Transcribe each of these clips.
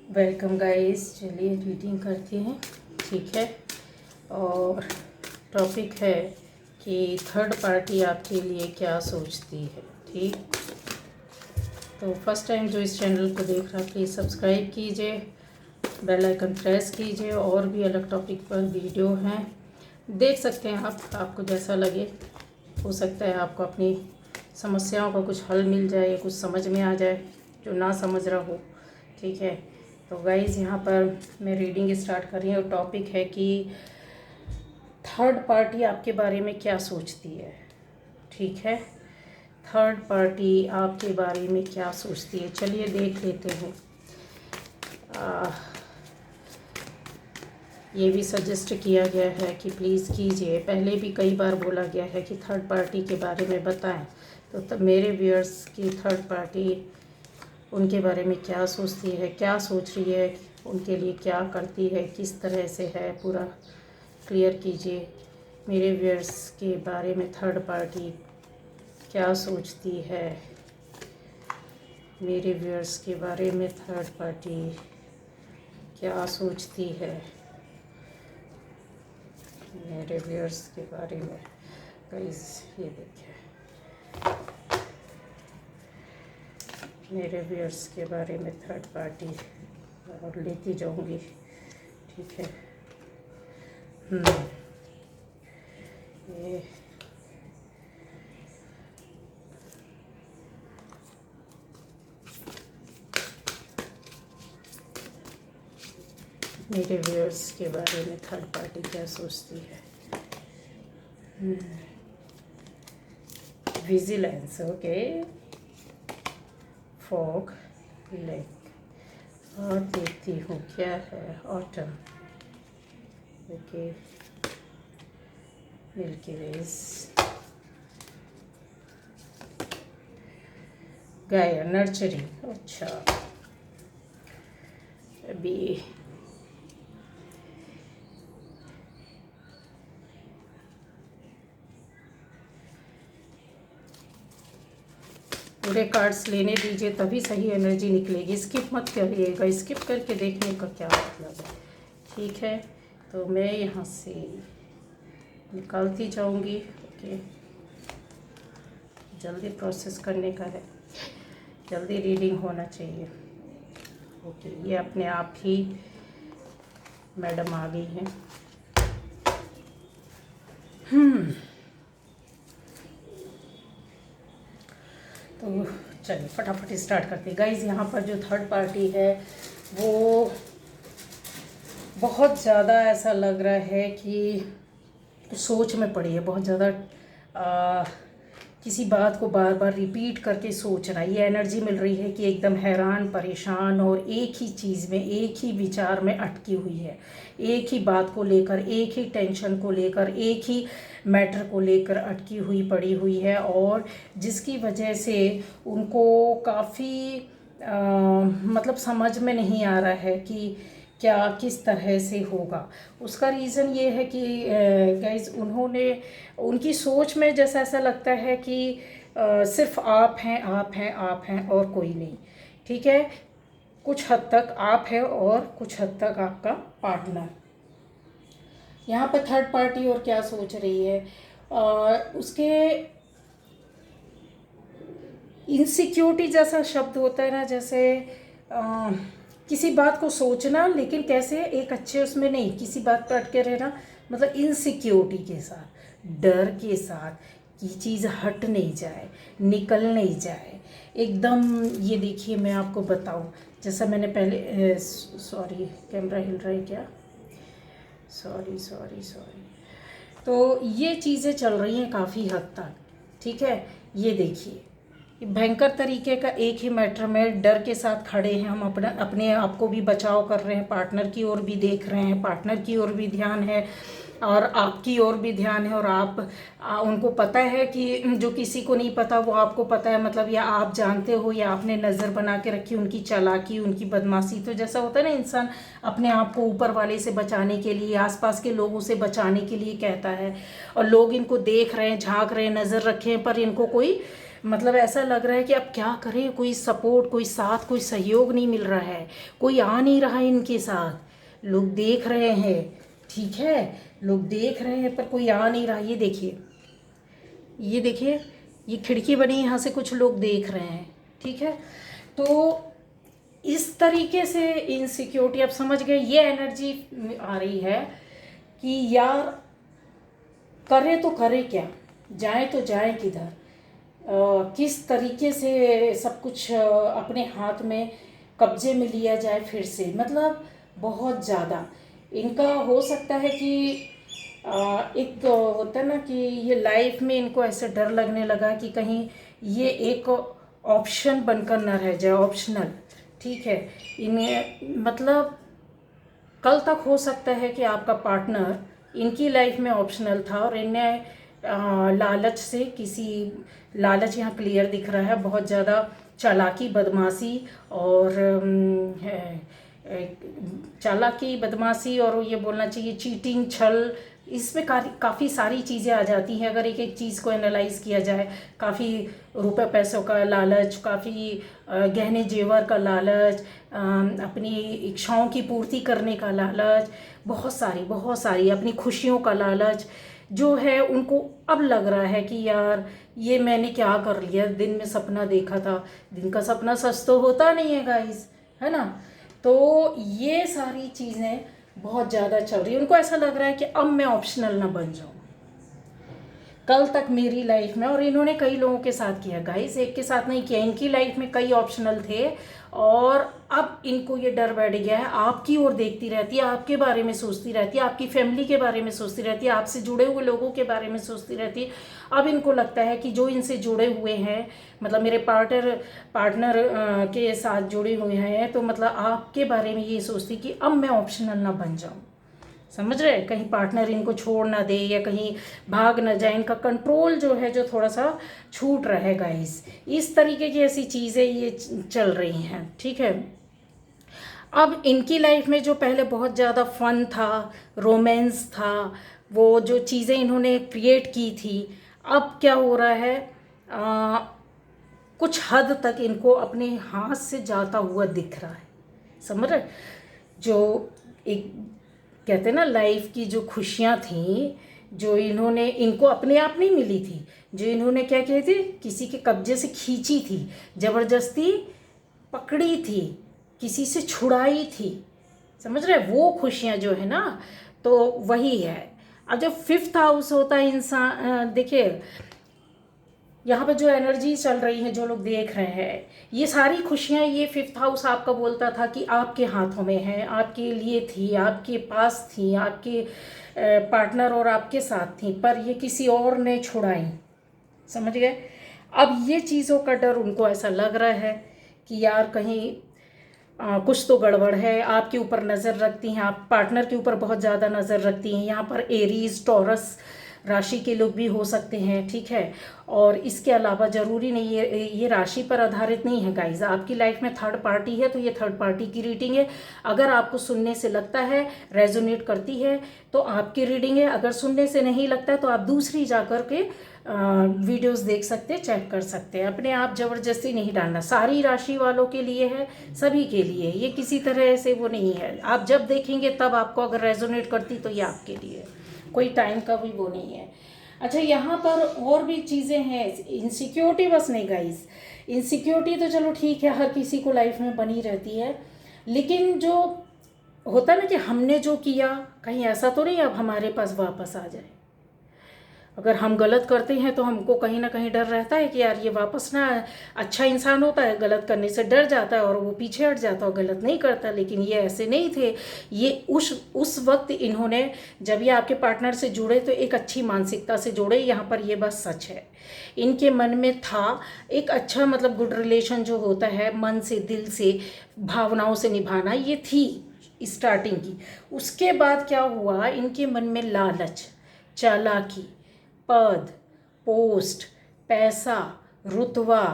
Welcome guys. चलिए reading करते हैं, ठीक है। और टॉपिक है कि थर्ड पार्टी आपके लिए क्या सोचती है, ठीक। तो फर्स्ट टाइम जो इस चैनल को देख रहा है प्लीज़ सब्सक्राइब कीजिए, बेल आइकन प्रेस कीजिए। और भी अलग टॉपिक पर वीडियो हैं, देख सकते हैं आप, आपको जैसा लगे। हो सकता है आपको अपनी समस्याओं का कुछ हल मिल जाए, कुछ समझ में आ जाए जो ना समझ रहा हो, ठीक है। तो गाइज़ यहाँ पर मैं रीडिंग स्टार्ट कर रही हूँ। टॉपिक है कि थर्ड पार्टी आपके बारे में क्या सोचती है, ठीक है। थर्ड पार्टी आपके बारे में क्या सोचती है, चलिए देख लेते हैं। ये भी सजेस्ट किया गया है कि प्लीज़ कीजिए। पहले भी कई बार बोला गया है कि थर्ड पार्टी के बारे में बताएं, तो तब मेरे व्यूअर्स की थर्ड पार्टी उनके बारे में क्या सोचती है, क्या सोच रही है, उनके लिए क्या करती है, किस तरह से है, पूरा क्लियर कीजिए। मेरे व्यूअर्स के बारे में थर्ड पार्टी क्या सोचती है, मेरे व्यूअर्स के बारे में थर्ड पार्टी क्या सोचती है, मेरे व्यूअर्स के बारे में। गाइस ये देखिए, मेरे व्यूअर्स के बारे में थर्ड पार्टी, और लेती जाऊंगी, ठीक है। ये मेरे व्यूअर्स के बारे में थर्ड पार्टी क्या सोचती है। Vigilance, okay. फॉग, लेक, और देखती हूँ क्या है। Autumn, okay. मिल्की वेज, गाया, नर्चरिंग, अच्छा। अभी पूरे कार्ड्स लेने दीजिए, तभी सही एनर्जी निकलेगी। स्किप मत करिएगा, स्किप करके देखने का क्या मतलब है, ठीक है। तो मैं यहाँ से निकालती जाऊंगी, ओके। जल्दी प्रोसेस करने का है, जल्दी रीडिंग होना चाहिए, ओके। ये अपने आप ही मैडम आ गई हैं। तो चलिए फटाफट स्टार्ट करते हैं। गाइज यहाँ पर जो थर्ड पार्टी है वो बहुत ज़्यादा ऐसा लग रहा है कि सोच में पड़ी है, बहुत ज़्यादा किसी बात को बार बार रिपीट करके सोच रहा है। ये एनर्जी मिल रही है कि एकदम हैरान, परेशान और एक ही चीज़ में, एक ही विचार में अटकी हुई है। एक ही बात को लेकर, एक ही टेंशन को लेकर, एक ही मैटर को लेकर अटकी हुई पड़ी हुई है, और जिसकी वजह से उनको काफ़ी मतलब समझ में नहीं आ रहा है कि क्या किस तरह से होगा। उसका रीज़न ये है कि गाइज उन्होंने, उनकी सोच में जैसा ऐसा लगता है कि सिर्फ आप हैं, आप हैं, आप हैं और कोई नहीं, ठीक है। कुछ हद तक आप है और कुछ हद तक आपका पार्टनर। यहाँ पर थर्ड पार्टी और क्या सोच रही है, उसके इनसिक्योरिटी जैसा शब्द होता है ना, जैसे किसी बात को सोचना, लेकिन कैसे एक अच्छे उसमें नहीं, किसी बात पर अटके रहना, मतलब इनसिक्योरिटी के साथ, डर के साथ कि चीज़ हट नहीं जाए, निकल नहीं जाए एकदम। ये देखिए मैं आपको बताऊं, जैसा मैंने पहले सॉरी कैमरा हिल रहा है क्या, सॉरी सॉरी सॉरी। तो ये चीज़ें चल रही हैं काफ़ी हद तक, ठीक है। ये देखिए भयंकर तरीके का एक ही मैटर में डर के साथ खड़े हैं हम, अपना अपने आप को भी बचाव कर रहे हैं, पार्टनर की ओर भी देख रहे हैं, पार्टनर की ओर भी ध्यान है और आपकी ओर भी ध्यान है। और आप उनको पता है कि जो किसी को नहीं पता वो आपको पता है, मतलब या आप जानते हो या आपने नज़र बना के रखी उनकी चालाकी, उनकी बदमाशी। तो जैसा होता है ना, इंसान अपने आप को ऊपर वाले से बचाने के लिए, आसपास के लोगों से बचाने के लिए कहता है, और लोग इनको देख रहे हैं, झांक रहे हैं, नज़र रखे हैं, पर इनको कोई मतलब ऐसा लग रहा है कि अब क्या करें, कोई सपोर्ट, कोई साथ, कोई सहयोग नहीं मिल रहा है, कोई आ नहीं रहा है इनके साथ। लोग देख रहे हैं, ठीक है, लोग देख रहे हैं पर कोई आ नहीं रहा। ये देखिए, ये देखिए, ये खिड़की बनी, यहाँ से कुछ लोग देख रहे हैं, ठीक है। तो इस तरीके से इनसिक्योरिटी, आप समझ गए, ये एनर्जी आ रही है कि यार करे तो करे क्या, जाए तो जाए किधर, किस तरीके से सब कुछ अपने हाथ में कब्जे में लिया जाए फिर से। मतलब बहुत ज़्यादा इनका हो सकता है कि एक होता है ना कि ये लाइफ में इनको ऐसे डर लगने लगा कि कहीं ये एक ऑप्शन बनकर न रह जाए, ऑप्शनल, ठीक है। इन्हें मतलब कल तक हो सकता है कि आपका पार्टनर इनकी लाइफ में ऑप्शनल था और इन्हें लालच से, किसी लालच यहाँ क्लियर दिख रहा है, बहुत ज़्यादा चालाकी, बदमाशी और चालाकी, बदमाशी और ये बोलना चाहिए चीटिंग, छल, इसमें काफ़ी सारी चीज़ें आ जाती हैं अगर एक एक चीज़ को एनालाइज किया जाए। काफ़ी रुपए पैसों का लालच, काफ़ी गहने जेवर का लालच, अपनी इच्छाओं की पूर्ति करने का लालच, बहुत सारी अपनी खुशियों का लालच जो है उनको अब लग रहा है कि यार ये मैंने क्या कर लिया, दिन में सपना देखा था, दिन का सपना सच तो होता नहीं है गाइस, है ना। तो ये सारी चीज़ें बहुत ज़्यादा चल रही है, उनको ऐसा लग रहा है कि अब मैं ऑप्शनल ना बन जाऊँ कल तक मेरी लाइफ में। और इन्होंने कई लोगों के साथ किया गाइस, एक के साथ नहीं किया, इनकी लाइफ में कई ऑप्शनल थे और अब इनको ये डर बैठ गया है, आपकी ओर देखती रहती है, आपके बारे में सोचती रहती है, आपकी फैमिली के बारे में सोचती रहती है, आपसे जुड़े हुए लोगों के बारे में सोचती रहती है। अब इनको लगता है कि जो इनसे जुड़े हुए हैं, मतलब मेरे पार्टनर के साथ जुड़े हुए हैं, तो मतलब आपके बारे में ये सोचती कि अब मैं ऑप्शनल ना बन जाऊँ, समझ रहे, कहीं पार्टनर इनको छोड़ ना दे या कहीं भाग ना जाए, इनका कंट्रोल जो है जो थोड़ा सा छूट रहेगा। इस तरीके की ऐसी चीज़ें ये चल रही हैं, ठीक है। अब इनकी लाइफ में जो पहले बहुत ज़्यादा फन था, रोमांस था, वो जो चीज़ें इन्होंने क्रिएट की थी, अब क्या हो रहा है, कुछ हद तक इनको अपने हाथ से जाता हुआ दिख रहा है, समझ रहे। जो एक कहते हैं ना लाइफ की जो खुशियाँ थी, जो इन्होंने, इनको अपने आप नहीं मिली थी, जो इन्होंने क्या किए थे, किसी के कब्जे से खींची थी, ज़बरदस्ती पकड़ी थी, किसी से छुड़ाई थी, समझ रहे, वो खुशियाँ जो है ना, तो वही है। अब जो 5th हाउस होता है इंसान, देखिए यहाँ पे जो एनर्जी चल रही है, जो लोग देख रहे हैं, ये सारी खुशियाँ, ये 5th हाउस आपका बोलता था कि आपके हाथों में है, आपके लिए थी, आपके पास थी, आपके पार्टनर और आपके साथ थी, पर ये किसी और ने छुड़ाई, समझ गए। अब ये चीज़ों का डर उनको ऐसा लग रहा है कि यार कहीं कुछ तो गड़बड़ है, आपके ऊपर नज़र रखती हैं, आप पार्टनर के ऊपर बहुत ज़्यादा नज़र रखती हैं। यहाँ पर एरीज, टॉरस राशि के लोग भी हो सकते हैं, ठीक है। और इसके अलावा ज़रूरी नहीं है, ये राशि पर आधारित नहीं है गाइज। आपकी लाइफ में थर्ड पार्टी है तो ये थर्ड पार्टी की रीडिंग है। अगर आपको सुनने से लगता है, रेजोनेट करती है, तो आपकी रीडिंग है। अगर सुनने से नहीं लगता है तो आप दूसरी जाकर के वीडियोस देख सकते हैं, चेक कर सकते हैं। अपने आप ज़बरदस्ती नहीं डालना, सारी राशि वालों के लिए है, सभी के लिए, ये किसी तरह से वो नहीं है। आप जब देखेंगे तब आपको अगर रेजोनेट करती तो ये आपके लिए, कोई टाइम का भी वो नहीं है। अच्छा, यहाँ पर और भी चीज़ें हैं, इनसिक्योरिटी बस नहीं गाइस, इनसिक्योरिटी तो चलो ठीक है, हर किसी को लाइफ में बनी रहती है, लेकिन जो होता है ना कि हमने जो किया, कहीं ऐसा तो नहीं अब हमारे पास वापस आ जाए। अगर हम गलत करते हैं तो हमको कहीं ना कहीं डर रहता है कि यार ये वापस ना, अच्छा इंसान होता है गलत करने से डर जाता है और वो पीछे हट जाता है और गलत नहीं करता। लेकिन ये ऐसे नहीं थे, ये उस वक्त इन्होंने, जब ये आपके पार्टनर से जुड़े तो एक अच्छी मानसिकता से जुड़े। यहाँ पर ये बस सच है, इनके मन में था एक अच्छा, मतलब गुड रिलेशन जो होता है, मन से, दिल से, भावनाओं से निभाना, ये थी स्टार्टिंग की। उसके बाद क्या हुआ, इनके मन में लालच, चालाकी, पद, पोस्ट, पैसा, रुतबा,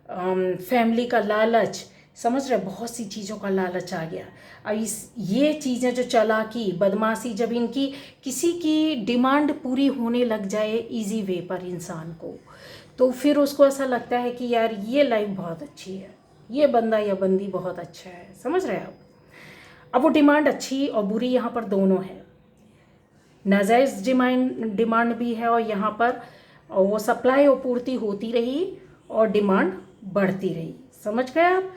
फैमिली का लालच, समझ रहे, बहुत सी चीज़ों का लालच आ गया। अब ये चीज़ें जो चालाकी, बदमाशी, जब इनकी किसी की डिमांड पूरी होने लग जाए इजी वे पर इंसान को, तो फिर उसको ऐसा लगता है कि यार ये लाइफ बहुत अच्छी है, ये बंदा या बंदी बहुत अच्छा है, समझ रहे हैं आप। अब वो डिमांड अच्छी और बुरी यहाँ पर दोनों है, नाजायज़ डिमांड भी है, और यहाँ पर वो सप्लाई और पूर्ति होती रही और डिमांड बढ़ती रही, समझ गए आप।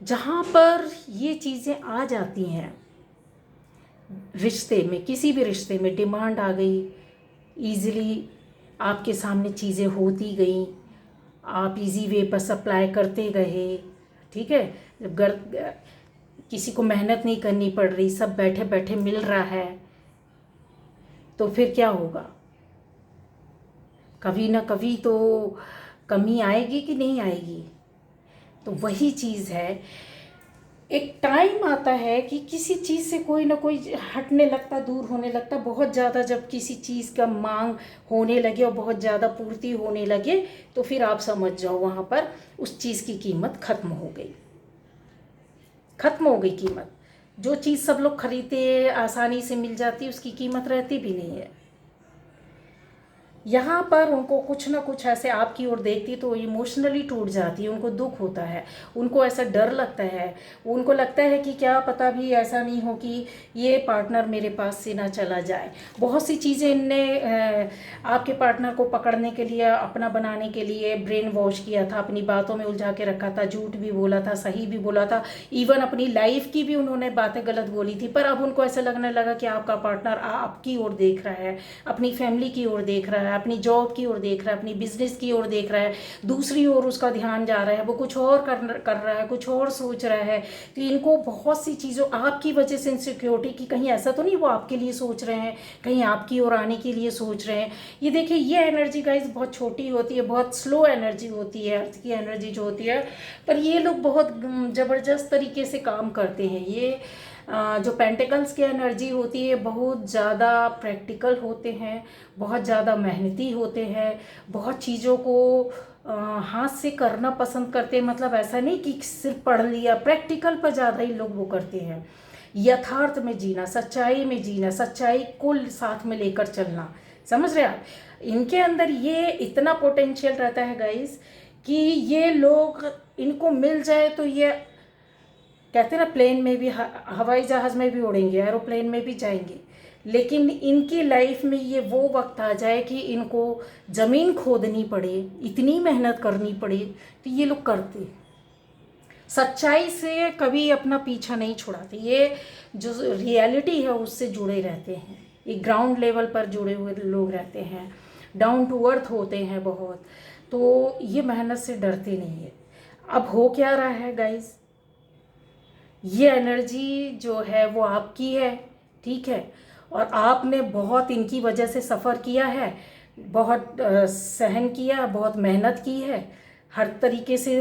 जहाँ पर ये चीज़ें आ जाती हैं रिश्ते में, किसी भी रिश्ते में डिमांड आ गई, ईज़िली आपके सामने चीज़ें होती गई, आप इजी वे पर सप्लाई करते गए, ठीक है। जब किसी को मेहनत नहीं करनी पड़ रही, सब बैठे बैठे मिल रहा है, तो फिर क्या होगा, कभी ना कभी तो कमी आएगी कि नहीं आएगी। तो वही चीज़ है, एक टाइम आता है कि किसी चीज़ से कोई ना कोई हटने लगता, दूर होने लगता, बहुत ज़्यादा जब किसी चीज़ का मांग होने लगे और बहुत ज़्यादा पूर्ति होने लगे, तो फिर आप समझ जाओ वहाँ पर उस चीज़ की कीमत ख़त्म हो गई, ख़त्म हो गई कीमत। जो चीज़ सब लोग खरीदते, आसानी से मिल जाती, उसकी कीमत रहती भी नहीं है। यहाँ पर उनको कुछ ना कुछ ऐसे आपकी ओर देखती तो इमोशनली टूट जाती है, उनको दुख होता है, उनको ऐसा डर लगता है, उनको लगता है कि क्या पता भी ऐसा नहीं हो कि ये पार्टनर मेरे पास से ना चला जाए। बहुत सी चीज़ें इनने आपके पार्टनर को पकड़ने के लिए, अपना बनाने के लिए ब्रेन वॉश किया था, अपनी बातों में उलझा के रखा था, झूठ भी बोला था, सही भी बोला था, इवन अपनी लाइफ की भी उन्होंने बातें गलत बोली थी। पर अब उनको ऐसा लगने लगा कि आपका पार्टनर आपकी ओर देख रहा है, अपनी फैमिली की ओर देख रहा है, अपनी जॉब की ओर देख रहा है, अपनी बिजनेस की ओर देख रहा है, दूसरी ओर उसका ध्यान जा रहा है, वो कुछ और कर रहा है, कुछ और सोच रहा है। तो इनको बहुत सी चीज़ों आपकी वजह से इनसिक्योरिटी की, कहीं ऐसा तो नहीं वो आपके लिए सोच रहे हैं, कहीं आपकी ओर आने के लिए सोच रहे हैं। ये देखिए, ये एनर्जी गाइस बहुत छोटी होती है, बहुत स्लो एनर्जी होती है, अर्थ की एनर्जी जो होती है, पर ये लोग बहुत ज़बरदस्त तरीके से काम करते हैं। ये जो पेंटिकल्स की एनर्जी होती है, बहुत ज़्यादा प्रैक्टिकल होते हैं, बहुत ज़्यादा मेहनती होते हैं, बहुत चीज़ों को हाथ से करना पसंद करते हैं। मतलब ऐसा नहीं कि सिर्फ पढ़ लिया, प्रैक्टिकल पर ज़्यादा ही लोग वो करते हैं। यथार्थ में जीना, सच्चाई में जीना, सच्चाई को साथ में लेकर चलना, समझ रहे आप। इनके अंदर ये इतना पोटेंशियल रहता है गाइस कि ये लोग, इनको मिल जाए तो ये कहते हैं ना, प्लेन में भी, हवाई जहाज़ में भी उड़ेंगे, एरोप्लेन में भी जाएंगे, लेकिन इनकी लाइफ में ये वो वक्त आ जाए कि इनको ज़मीन खोदनी पड़े, इतनी मेहनत करनी पड़े, तो ये लोग करते, सच्चाई से कभी अपना पीछा नहीं छुड़ाते। ये जो रियलिटी है उससे जुड़े रहते हैं, ये ग्राउंड लेवल पर जुड़े हुए लोग रहते हैं, डाउन टू अर्थ होते हैं बहुत, तो ये मेहनत से डरते नहीं है। अब हो क्या रहा है गाइस, ये एनर्जी जो है वो आपकी है, ठीक है, और आपने बहुत इनकी वजह से सफ़र किया है, बहुत सहन किया, बहुत मेहनत की है, हर तरीके से।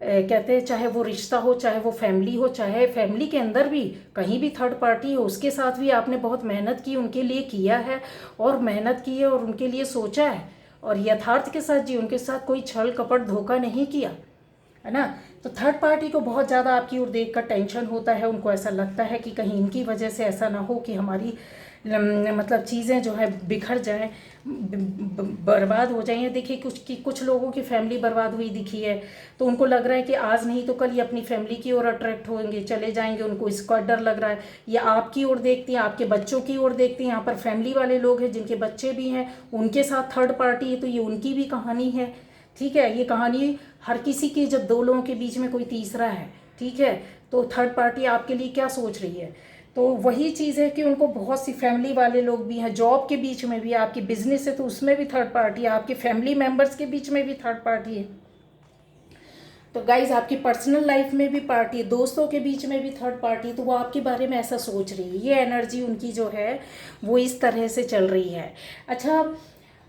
कहते हैं चाहे वो रिश्ता हो, चाहे वो फैमिली हो, चाहे फैमिली के अंदर भी कहीं भी थर्ड पार्टी हो, उसके साथ भी आपने बहुत मेहनत की, उनके लिए किया है, और मेहनत की है और उनके लिए सोचा है, और यथार्थ के साथ जी, उनके साथ कोई छल कपट धोखा नहीं किया, है ना। तो थर्ड पार्टी को बहुत ज़्यादा आपकी ओर देखकर टेंशन होता है, उनको ऐसा लगता है कि कहीं इनकी वजह से ऐसा ना हो कि हमारी मतलब चीज़ें जो है बिखर जाएं, बर्बाद हो जाएं। देखिए कुछ लोगों की फैमिली बर्बाद हुई दिखी है, तो उनको लग रहा है कि आज नहीं तो कल ये अपनी फैमिली की ओर अट्रैक्ट होंगे, चले जाएंगे, उनको इसका डर लग रहा है। या आपकी ओर देखती हैं, आपके बच्चों की ओर देखती हैं, यहाँ पर फैमिली वाले लोग हैं जिनके बच्चे भी हैं, उनके साथ थर्ड पार्टी है, तो ये उनकी भी कहानी है, ठीक है। ये कहानी हर किसी की, जब दो लोगों के बीच में कोई तीसरा है, ठीक है, तो थर्ड पार्टी आपके लिए क्या सोच रही है। तो वही चीज़ है कि उनको बहुत सी फैमिली वाले लोग भी हैं, जॉब के बीच में भी, आपकी बिजनेस है तो उसमें भी थर्ड पार्टी है, आपके फैमिली मेम्बर्स के बीच में भी थर्ड पार्टी है। तो गाइज आपकी पर्सनल लाइफ में भी पार्टी है, दोस्तों के बीच में भी थर्ड पार्टी, तो वो आपके बारे में ऐसा सोच रही है। ये एनर्जी उनकी जो है वो इस तरह से चल रही है। अच्छा,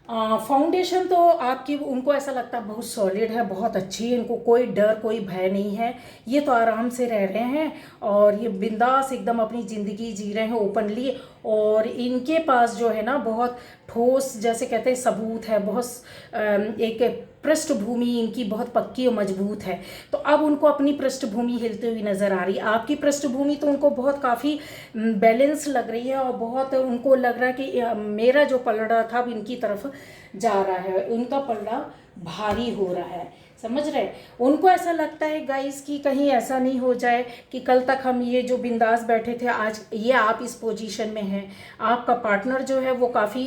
फाउंडेशन तो आपकी, उनको ऐसा लगता है बहुत सॉलिड है, बहुत अच्छी है, इनको कोई डर कोई भय नहीं है, ये तो आराम से रह रहे हैं और ये बिंदास एकदम अपनी ज़िंदगी जी रहे हैं ओपनली। और इनके पास जो है ना बहुत ठोस, जैसे कहते हैं, सबूत है, बहुत एक पृष्ठभूमि इनकी बहुत पक्की और मजबूत है। तो अब उनको अपनी पृष्ठभूमि हिलती हुई नज़र आ रही है। आपकी पृष्ठभूमि तो उनको बहुत काफ़ी बैलेंस लग रही है, और बहुत उनको लग रहा है कि मेरा जो पलड़ा था अब इनकी तरफ जा रहा है, उनका पलड़ा भारी हो रहा है, समझ रहे। उनको ऐसा लगता है गाइस कि कहीं ऐसा नहीं हो जाए कि कल तक हम ये जो बिंदास बैठे थे, आज ये आप इस पोजीशन में हैं, आपका पार्टनर जो है वो काफ़ी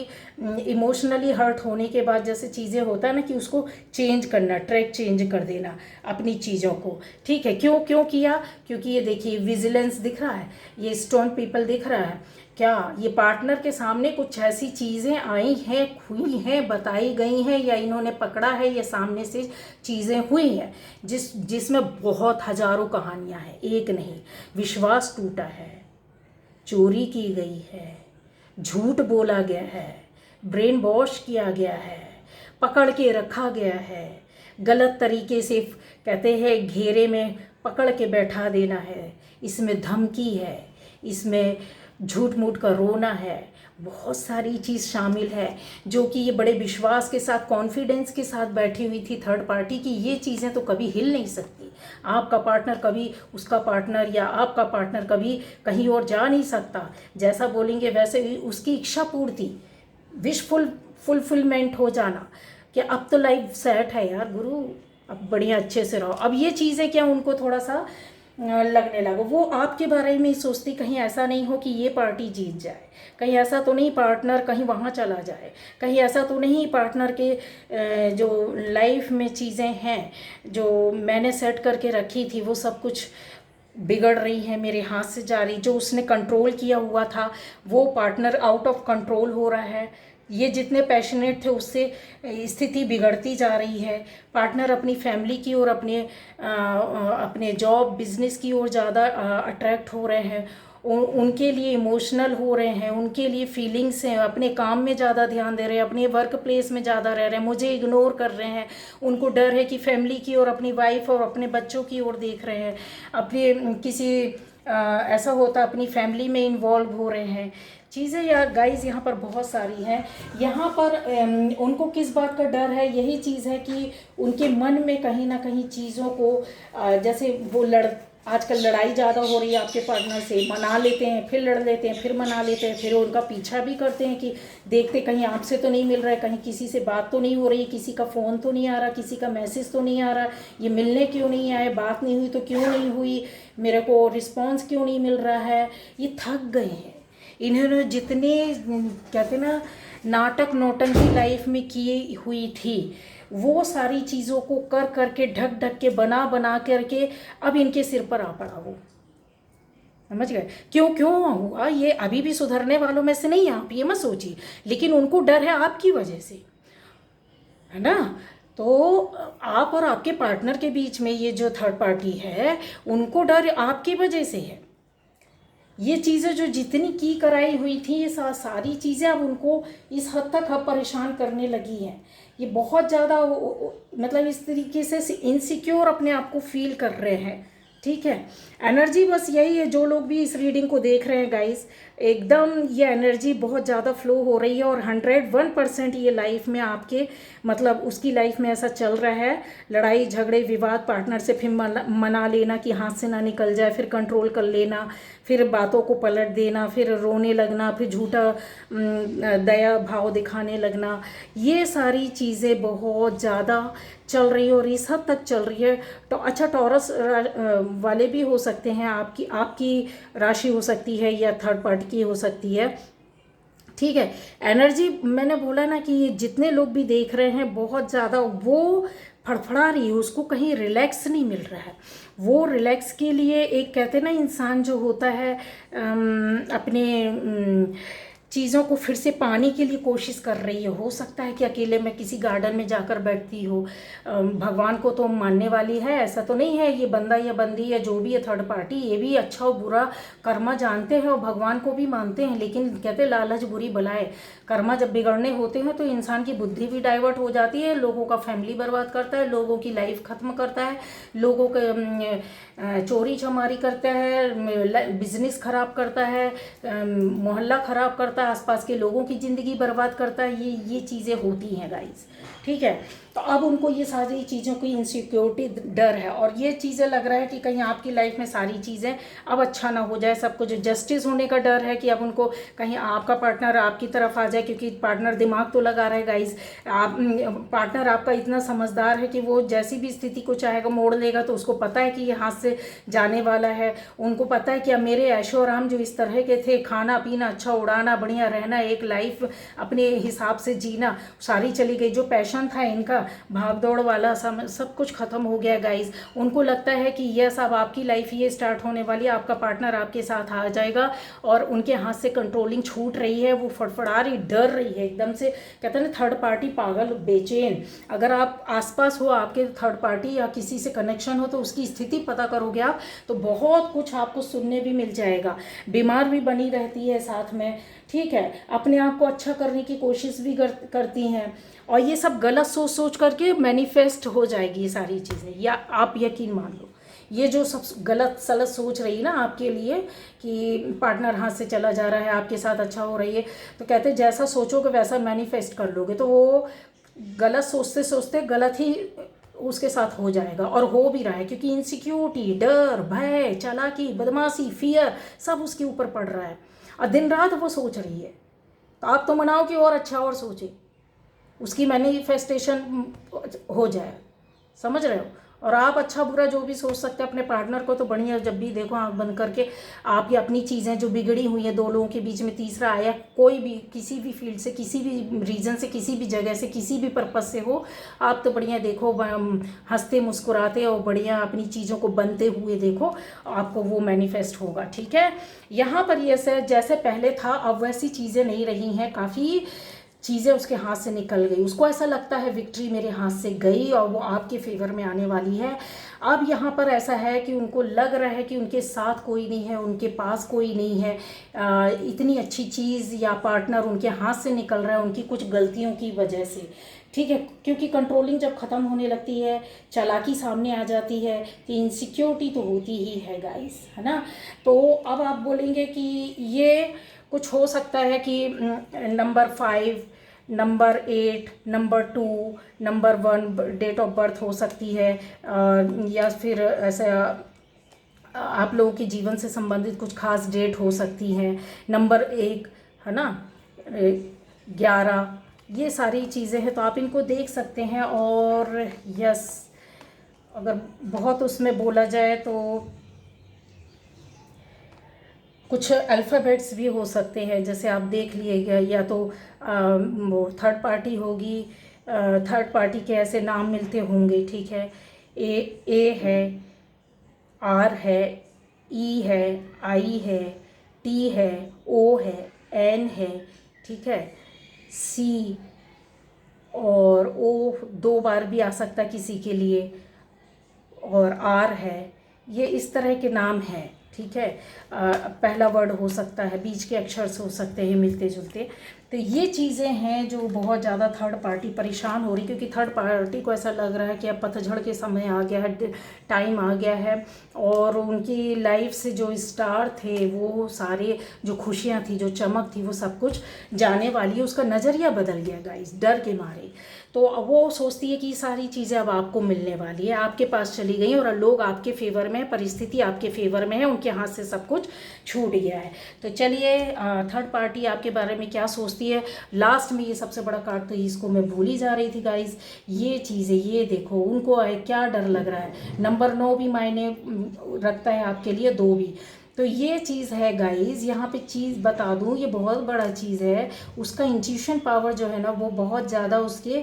इमोशनली हर्ट होने के बाद जैसे चीज़ें होता है ना कि उसको चेंज करना, ट्रैक चेंज कर देना अपनी चीज़ों को, ठीक है। क्यों क्यों किया? क्योंकि ये देखिए विजिलेंस दिख रहा है, ये स्टोन पीपल दिख रहा है। क्या ये पार्टनर के सामने कुछ ऐसी चीज़ें आई हैं, हुई हैं, बताई गई हैं, या इन्होंने पकड़ा है, या सामने से चीज़ें हुई हैं जिसमें बहुत हजारों कहानियां हैं, एक नहीं। विश्वास टूटा है, चोरी की गई है, झूठ बोला गया है, ब्रेन वॉश किया गया है, पकड़ के रखा गया है, गलत तरीके से कहते हैं घेरे में पकड़ के बैठा देना है, इसमें धमकी है, इसमें झूठ मूठ का रोना है, बहुत सारी चीज़ शामिल है जो कि ये बड़े विश्वास के साथ, कॉन्फिडेंस के साथ बैठी हुई थी थर्ड पार्टी की। ये चीज़ें तो कभी हिल नहीं सकती। आपका पार्टनर कभी, उसका पार्टनर या आपका पार्टनर कभी कहीं और जा नहीं सकता। जैसा बोलेंगे वैसे ही उसकी इच्छा पूर्ति, विश फुलफिलमेंट हो जाना कि अब तो लाइफ सेट है यार गुरु, अब बढ़िया अच्छे से रहो। अब ये चीज़ें क्या उनको थोड़ा सा लगने लगा, वो आपके बारे में ही सोचती कहीं ऐसा नहीं हो कि ये पार्टी जीत जाए, कहीं ऐसा तो नहीं पार्टनर कहीं वहाँ चला जाए, कहीं ऐसा तो नहीं पार्टनर के जो लाइफ में चीज़ें हैं जो मैंने सेट करके रखी थी वो सब कुछ बिगड़ रही है, मेरे हाथ से जा रही, जो उसने कंट्रोल किया हुआ था वो पार्टनर आउट ऑफ कंट्रोल हो रहा है। ये जितने पैशनेट थे उससे स्थिति बिगड़ती जा रही है। पार्टनर अपनी फैमिली की ओर, अपने जॉब बिजनेस की ओर ज़्यादा अट्रैक्ट हो रहे हैं, उनके लिए इमोशनल हो रहे हैं, उनके लिए फीलिंग्स हैं, अपने काम में ज़्यादा ध्यान दे रहे हैं, अपने वर्क प्लेस में ज़्यादा रह रहे हैं, मुझे इग्नोर कर रहे हैं। उनको डर है कि फैमिली की ओर, अपनी वाइफ और अपने बच्चों की ओर देख रहे हैं, अपने किसी ऐसा होता अपनी फैमिली में इन्वॉल्व हो रहे हैं। चीज़ें यार गाइस यहाँ पर बहुत सारी हैं। यहाँ पर उनको किस बात का डर है? यही चीज़ है कि उनके मन में कहीं ना कहीं चीज़ों को जैसे वो आजकल लड़ाई ज़्यादा हो रही है आपके पार्टनर से, मना लेते हैं फिर लड़ लेते हैं, फिर मना लेते हैं, फिर उनका पीछा भी करते हैं कि देखते कहीं आपसे तो नहीं मिल रहा है, कहीं किसी से बात तो नहीं हो रही, किसी का फ़ोन तो नहीं आ रहा, किसी का मैसेज तो नहीं आ रहा, ये मिलने क्यों नहीं आए, बात नहीं हुई तो क्यों नहीं हुई, मेरे को रिस्पॉन्स क्यों नहीं मिल रहा है। ये थक गए हैं। इन्होंने जितने कहते ना नाटक नौटंकी लाइफ में की हुई थी वो सारी चीज़ों को कर करके ढक ढक के बना करके अब इनके सिर पर आ पड़ा वो, समझ गए। क्यों क्यों हुआ ये अभी भी सुधरने वालों में से नहीं, आप ये मत सोचिए, लेकिन उनको डर है आपकी वजह से, है ना। तो आप और आपके पार्टनर के बीच में ये जो थर्ड पार्टी है उनको डर आपकी वजह से है। ये चीज़ें जो जितनी की कराई हुई थी ये सारी चीज़ें अब उनको इस हद तक अब परेशान करने लगी हैं। ये बहुत ज़्यादा मतलब इस तरीके से इनसिक्योर अपने आप को फील कर रहे हैं, ठीक है। एनर्जी बस यही है, जो लोग भी इस रीडिंग को देख रहे हैं गाइस, एकदम ये एनर्जी बहुत ज़्यादा फ्लो हो रही है और 101% ये लाइफ में आपके मतलब उसकी लाइफ में ऐसा चल रहा है। लड़ाई झगड़े विवाद पार्टनर से फिर मना लेना कि हाथ से ना निकल जाए, फिर कंट्रोल कर लेना, फिर बातों को पलट देना, फिर रोने लगना, फिर झूठा दया भाव दिखाने लगना, ये सारी चीज़ें बहुत ज़्यादा चल रही है और इस हद तक चल रही है। तो अच्छा टॉरस वाले भी हो सकते हैं, आपकी राशि हो सकती है या थर्ड पार्टी की हो सकती है, ठीक है। एनर्जी मैंने बोला ना कि ये जितने लोग भी देख रहे हैं बहुत ज़्यादा वो फड़फड़ा रही है, उसको कहीं रिलैक्स नहीं मिल रहा है। वो रिलैक्स के लिए एक कहते ना इंसान जो होता है अपने चीज़ों को फिर से पाने के लिए कोशिश कर रही है। हो सकता है कि अकेले में किसी गार्डन में जाकर बैठती हो, भगवान को तो मानने वाली है, ऐसा तो नहीं है ये बंदा या बंदी या जो भी है थर्ड पार्टी, ये भी अच्छा और बुरा कर्मा जानते हैं और भगवान को भी मानते हैं, लेकिन कहते लालच बुरी बलाए। कर्मा जब बिगड़ने होते हैं तो इंसान की बुद्धि भी डाइवर्ट हो जाती है, लोगों का फैमिली बर्बाद करता है, लोगों की लाइफ ख़त्म करता है, लोगों के चोरी चमारी करता है, बिजनेस ख़राब करता है, मोहल्ला ख़राब करता है, आसपास के लोगों की ज़िंदगी बर्बाद करता है, ये चीज़ें होती हैं गाइस, ठीक है। तो अब उनको ये सारी चीज़ों की इनसिक्योरिटी, डर है, और ये चीज़ें लग रहा है कि कहीं आपकी लाइफ में सारी चीज़ें अब अच्छा ना हो जाए, सब कुछ जस्टिस होने का डर है कि अब उनको कहीं आपका पार्टनर आपकी तरफ आ जाए, क्योंकि पार्टनर दिमाग तो लगा रहा है गाइस। आप पार्टनर आपका इतना समझदार है कि वो जैसी भी स्थिति को चाहेगा मोड़ लेगा, तो उसको पता है कि ये हाथ से जाने वाला है। उनको पता है कि अब मेरे ऐशो आराम जो इस तरह के थे, खाना पीना अच्छा, उड़ाना, बढ़िया रहना, एक लाइफ अपने हिसाब से जीना, सारी चली गई। जो पैशन था इनका भाग दौड़ वाला, सब कुछ ख़त्म हो गया गाइस। उनको लगता है कि यस अब आपकी लाइफ ये स्टार्ट होने वाली है, आपका पार्टनर आपके साथ आ जाएगा, और उनके हाथ से कंट्रोलिंग छूट रही है, वो फड़फड़ा रही, डर रही है एकदम से। कहते हैं ना थर्ड पार्टी पागल बेचैन। अगर आप आसपास हो, आपके थर्ड पार्टी या किसी से कनेक्शन हो, तो उसकी स्थिति पता करोगे आप, तो बहुत कुछ आपको सुनने भी मिल जाएगा। बीमार भी बनी रहती है साथ में, ठीक है, अपने आप को अच्छा करने की कोशिश भी करती हैं, और ये सब गलत सोच सोच करके मैनिफेस्ट हो जाएगी ये सारी चीज़ें, या आप यकीन मान लो। ये जो सब गलत सलत सोच रही है ना आपके लिए कि पार्टनर हाथ से चला जा रहा है, आपके साथ अच्छा हो रही है, तो कहते हैं जैसा सोचोगे वैसा मैनिफेस्ट कर लोगे। तो वो गलत सोचते सोचते गलत ही उसके साथ हो जाएगा, और हो भी रहा है, क्योंकि इनसिक्योरिटी, डर, भय, चालाकी, बदमाशी, फियर सब उसके ऊपर पड़ रहा है, और दिन रात वो सोच रही है। तो आप तो मनाओ कि और अच्छा और सोचे, उसकी मैनिफेस्टेशन हो जाए, समझ रहे हो। और आप अच्छा बुरा जो भी सोच सकते हैं अपने पार्टनर को, तो बढ़िया, जब भी देखो आंख बंद करके आपकी अपनी चीज़ें जो बिगड़ी हुई हैं दो लोगों के बीच में, तीसरा आया, कोई भी किसी भी फील्ड से, किसी भी रीजन से, किसी भी जगह से, किसी भी पर्पस से हो, आप तो बढ़िया देखो, हंसते मुस्कुराते और बढ़िया अपनी चीज़ों को बनते हुए देखो, आपको वो मैनिफेस्ट होगा, ठीक है। यहाँ पर ये जैसे पहले था अब वैसी चीज़ें नहीं रही हैं, काफ़ी चीज़ें उसके हाथ से निकल गई, उसको ऐसा लगता है विक्ट्री मेरे हाथ से गई और वो आपके फेवर में आने वाली है। अब यहाँ पर ऐसा है कि उनको लग रहा है कि उनके साथ कोई नहीं है, उनके पास कोई नहीं है, इतनी अच्छी चीज़ या पार्टनर उनके हाथ से निकल रहा है उनकी कुछ गलतियों की वजह से, ठीक है। क्योंकि कंट्रोलिंग जब ख़त्म होने लगती है, चालाकी सामने आ जाती है, कि इनसिक्योरिटी तो होती ही है गाइस, है ना। तो अब आप बोलेंगे कि ये कुछ हो सकता है कि number 5, number 8, number 2, number 1 date of birth हो सकती है, या फिर ऐसा आप लोगों के जीवन से संबंधित कुछ खास डेट हो सकती हैं, नंबर 1, है ना, 11, ये सारी चीज़ें हैं। तो आप इनको देख सकते हैं। और यस, अगर बहुत उसमें बोला जाए तो कुछ अल्फ़ाबेट्स भी हो सकते हैं, जैसे आप देख लीजिएगा, या तो वो थर्ड पार्टी होगी, थर्ड पार्टी के ऐसे नाम मिलते होंगे, ठीक है। ए है, आर है, ई है, आई है, टी है, ओ है, एन है, ठीक है, सी, और ओ 2 बार भी आ सकता है किसी के लिए, और आर है। ये इस तरह के नाम हैं, ठीक है। पहला वर्ड हो सकता है, बीच के अक्षर हो सकते हैं मिलते जुलते। तो ये चीज़ें हैं जो बहुत ज़्यादा थर्ड पार्टी परेशान हो रही, क्योंकि थर्ड पार्टी को ऐसा लग रहा है कि अब पतझड़ के समय आ गया है, टाइम आ गया है, और उनकी लाइफ से जो स्टार थे, वो सारे जो खुशियाँ थी, जो चमक थी, वो सब कुछ जाने वाली है। उसका नज़रिया बदल गया गाइस, डर के मारे। तो वो सोचती है कि ये सारी चीज़ें अब आपको मिलने वाली है, आपके पास चली गई, और लोग आपके फेवर में, परिस्थिति आपके फेवर में है, उनके हाथ से सब कुछ छूट गया है। तो चलिए, थर्ड पार्टी आपके बारे में क्या सोचती है। लास्ट में ये सबसे बड़ा कार्ड, तो इसको मैं भूल ही जा रही थी गाइस, ये चीज़ें, ये देखो उनको क्या डर लग रहा है। नंबर 9 भी मायने रखता है आपके लिए, 2 भी। तो ये चीज़ है गाइस, यहाँ पे चीज़ बता दूँ, ये बहुत बड़ा चीज़ है। उसका इंट्यूशन पावर जो है ना, वो बहुत ज़्यादा उसके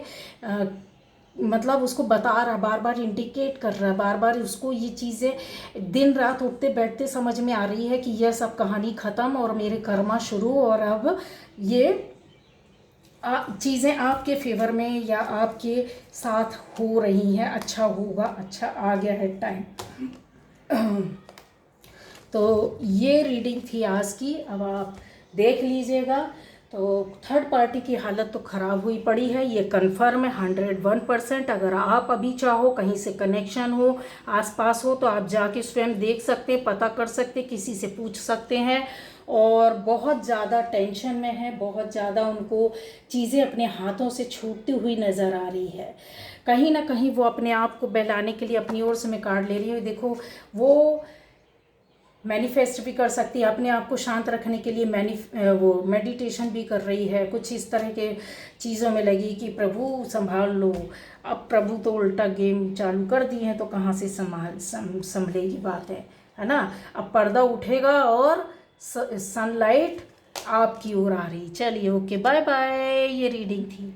मतलब उसको बता रहा, बार बार इंडिकेट कर रहा है, बार बार उसको ये चीज़ें दिन रात उठते बैठते समझ में आ रही है कि यह सब कहानी ख़त्म और मेरे कर्मा शुरू, और अब ये चीज़ें आपके फेवर में या आपके साथ हो रही हैं। अच्छा होगा, अच्छा आ गया है टाइम। तो ये रीडिंग थी आज की, अब आप देख लीजिएगा। तो थर्ड पार्टी की हालत तो ख़राब हुई पड़ी है, ये कन्फर्म है 101%। अगर आप अभी चाहो, कहीं से कनेक्शन हो, आसपास हो, तो आप जाके स्वयं देख सकते, पता कर सकते, किसी से पूछ सकते हैं। और बहुत ज़्यादा टेंशन में है, बहुत ज़्यादा उनको चीज़ें अपने हाथों से छूटती हुई नज़र आ रही है। कहीं ना कहीं वो अपने आप को बहलाने के लिए अपनी ओर से मैं कार्ड ले रही हूँ। देखो, वो मैनिफेस्ट भी कर सकती है, अपने आप को शांत रखने के लिए वो मेडिटेशन भी कर रही है, कुछ इस तरह के चीज़ों में लगी कि प्रभु संभाल लो। अब प्रभु तो उल्टा गेम चालू कर दिए हैं, तो कहाँ से संभलेगी बात है ना। अब पर्दा उठेगा और सनलाइट आपकी ओर आ रही। चलिए, ओके, बाय बाय। ये रीडिंग थी।